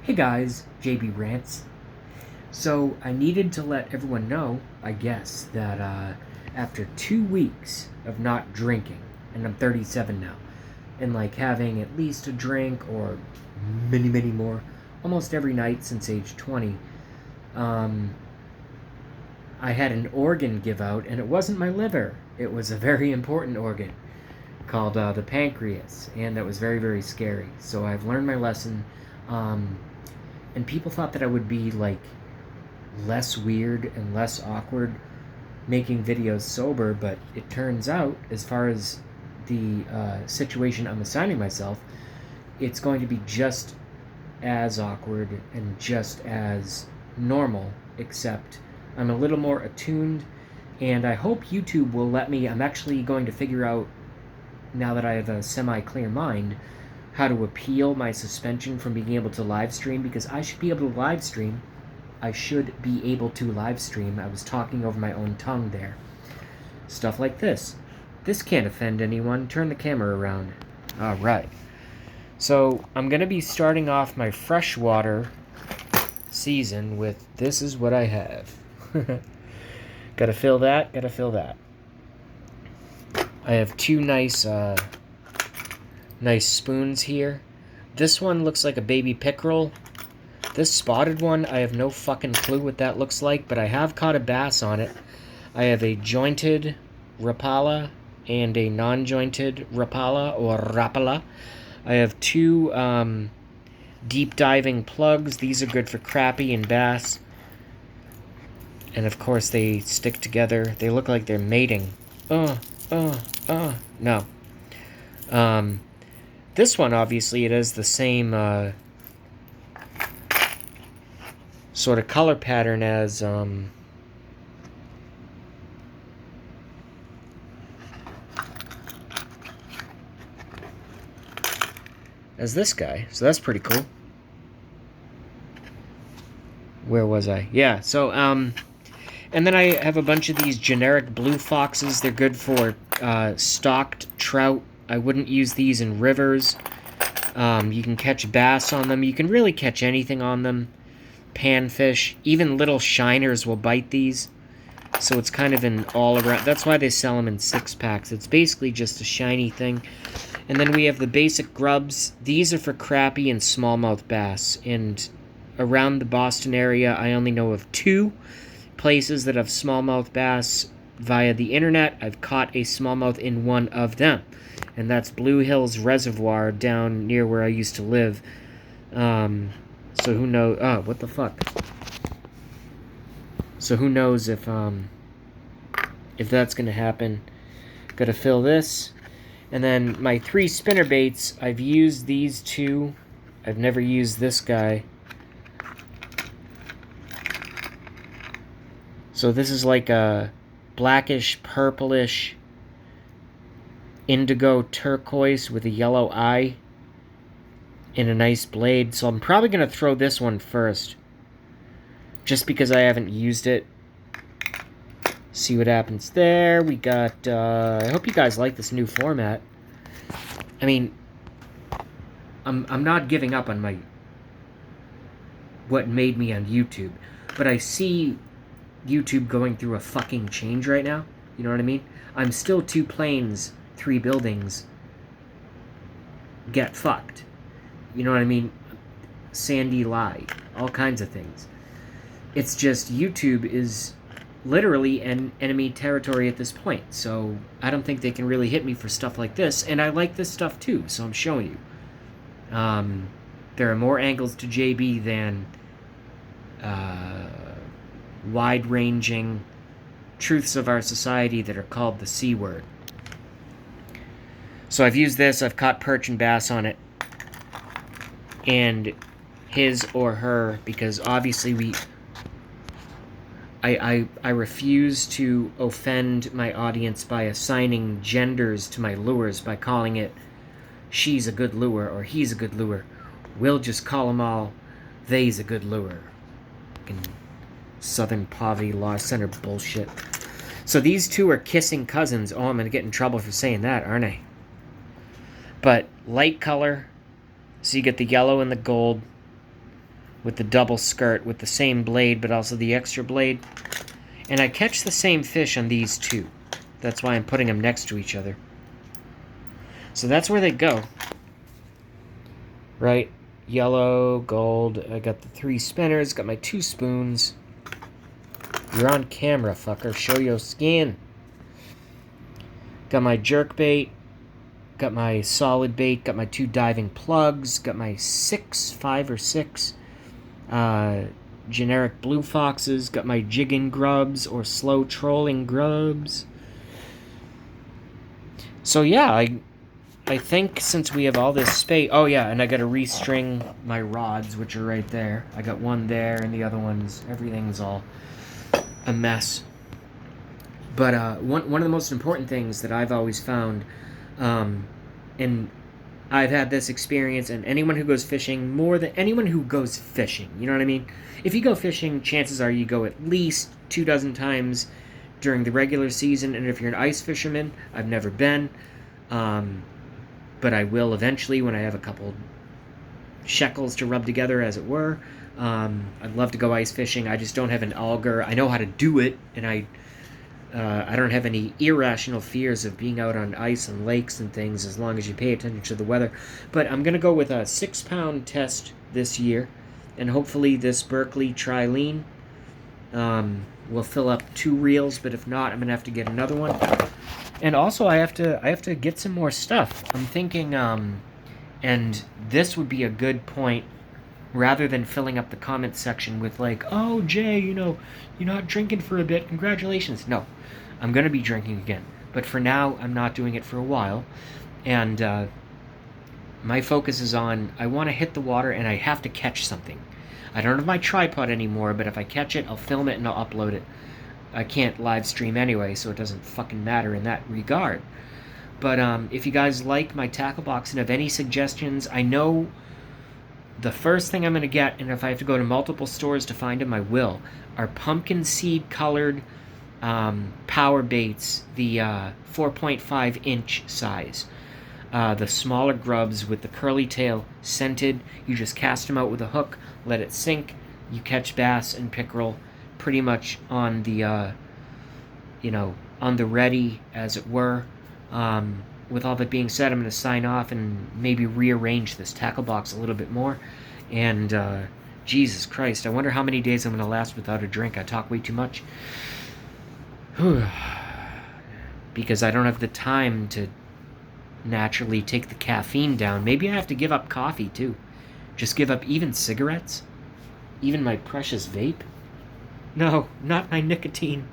Hey guys, JB Rants. So I needed to let everyone know, I guess, that after 2 weeks of not drinking, and I'm 37 now, and like having at least a drink or many more, almost every night since age 20, um, I had an organ give out, and it wasn't my liver. It was a very important organ called the pancreas, and that was very scary. So I've learned my lesson. Um, and people thought that I would be like less weird and less awkward making videos sober, but it turns out, as far as the situation I'm assigning myself, it's going to be just as awkward and just as normal, except I'm a little more attuned, and I hope YouTube will let me. I'm actually going to figure out, now that I have a semi-clear mind, how to appeal my suspension from being able to live stream, because I should be able to live stream. I should be able to live stream. I was talking over my own tongue there. Stuff like this. This can't offend anyone. Turn the camera around. Alright. So, I'm going to be starting off my freshwater season with this is what I have. Gotta fill that, gotta fill that. I have two nice spoons here. This one looks like a baby pickerel. This spotted one, I have no fucking clue what that looks like, but I have caught a bass on it. I have a jointed rapala and a non-jointed rapala or rapala. I have two deep diving plugs. These are good for crappie and bass. And of course they stick together. They look like they're mating. No. This one, obviously, it has the same sort of color pattern as this guy. So that's pretty cool. Where was I? Yeah, so and then I have a bunch of these generic blue foxes. They're good for stocked trout. I wouldn't use these in rivers. You can catch bass on them. You can really catch anything on them. Panfish. Even little shiners will bite these. So it's kind of an all-around. That's why they sell them in 6-packs. It's basically just a shiny thing. And then we have the basic grubs. These are for crappie and smallmouth bass. And around the Boston area, I only know of 2 places that have smallmouth bass via the internet. I've caught a smallmouth in one of them, and that's Blue Hills Reservoir down near where I used to live. So who knows? Oh, what the fuck? So who knows if that's gonna happen? Gotta fill this, and then my 3 spinner baits. I've used these 2. I've never used this guy. So this is like a blackish, purplish, indigo turquoise with a yellow eye and a nice blade. So I'm probably going to throw this one first, just because I haven't used it. See what happens there. We got, I hope you guys like this new format. I mean, I'm not giving up on what made me on YouTube, but I see YouTube going through a fucking change right now. You know what I mean? I'm still 2 planes, 3 buildings. Get fucked. You know what I mean? Sandy lie. All kinds of things. It's just YouTube is literally an enemy territory at this point. So I don't think they can really hit me for stuff like this. And I like this stuff too, so I'm showing you. There are more angles to JB than wide-ranging truths of our society that are called the C word. So I've used this. I've caught perch and bass on it. And his or her, because obviously I refuse to offend my audience by assigning genders to my lures by calling it she's a good lure or he's a good lure. We'll just call them all they's a good lure. Southern Poverty Law Center bullshit. So these 2 are kissing cousins. Oh, I'm going to get in trouble for saying that, aren't I? But light color. So you get the yellow and the gold. with the double skirt with the same blade but also the extra blade. And I catch the same fish on these two. That's why I'm putting them next to each other. So that's where they go. Right? Yellow, gold. I got the 3 spinners, got my 2 spoons. You're on camera, fucker. Show your skin. Got my jerk bait. Got my solid bait. Got my 2 diving plugs. Got my 5 or 6 generic blue foxes. Got my jigging grubs or slow trolling grubs. So yeah, I think since we have all this space... Oh yeah, and I got to restring my rods, which are right there. I got one there, and the other one's... Everything's all a mess. But one of the most important things that I've always found, and I've had this experience, and anyone who goes fishing, more than anyone who goes fishing, you know what I mean? If you go fishing, chances are you go at least 24 times during the regular season, and if you're an ice fisherman, I've never been, but I will eventually when I have a couple shekels to rub together, as it were. I'd love to go ice fishing. I just don't have an auger. I know how to do it, and I don't have any irrational fears of being out on ice and lakes and things as long as you pay attention to the weather. But I'm going to go with a 6-pound test this year, and hopefully this Berkeley Trilene will fill up 2 reels, but if not, I'm going to have to get another one. And also I have to get some more stuff. I'm thinking, and this would be a good point, rather than filling up the comment section with like, oh, Jay, you're not drinking for a bit, congratulations. No, I'm going to be drinking again. But for now, I'm not doing it for a while. And my focus is on, I want to hit the water and I have to catch something. I don't have my tripod anymore, but if I catch it, I'll film it and I'll upload it. I can't live stream anyway, so it doesn't fucking matter in that regard. But if you guys like my tackle box and have any suggestions, I know the first thing I'm going to get, and if I have to go to multiple stores to find them, I will, are pumpkin seed colored power baits, the 4.5 inch size. The smaller grubs with the curly tail, scented. You just cast them out with a hook, let it sink. You catch bass and pickerel pretty much on the, on the ready, as it were. With all that being said, I'm going to sign off and maybe rearrange this tackle box a little bit more. And, Jesus Christ, I wonder how many days I'm going to last without a drink. I talk way too much. Because I don't have the time to naturally take the caffeine down. Maybe I have to give up coffee, too. Just give up even cigarettes? Even my precious vape? No, not my nicotine.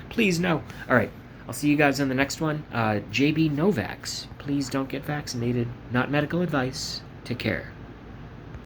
Please, no. All right. I'll see you guys on the next one. JB Novax. Please don't get vaccinated. Not medical advice. Take care.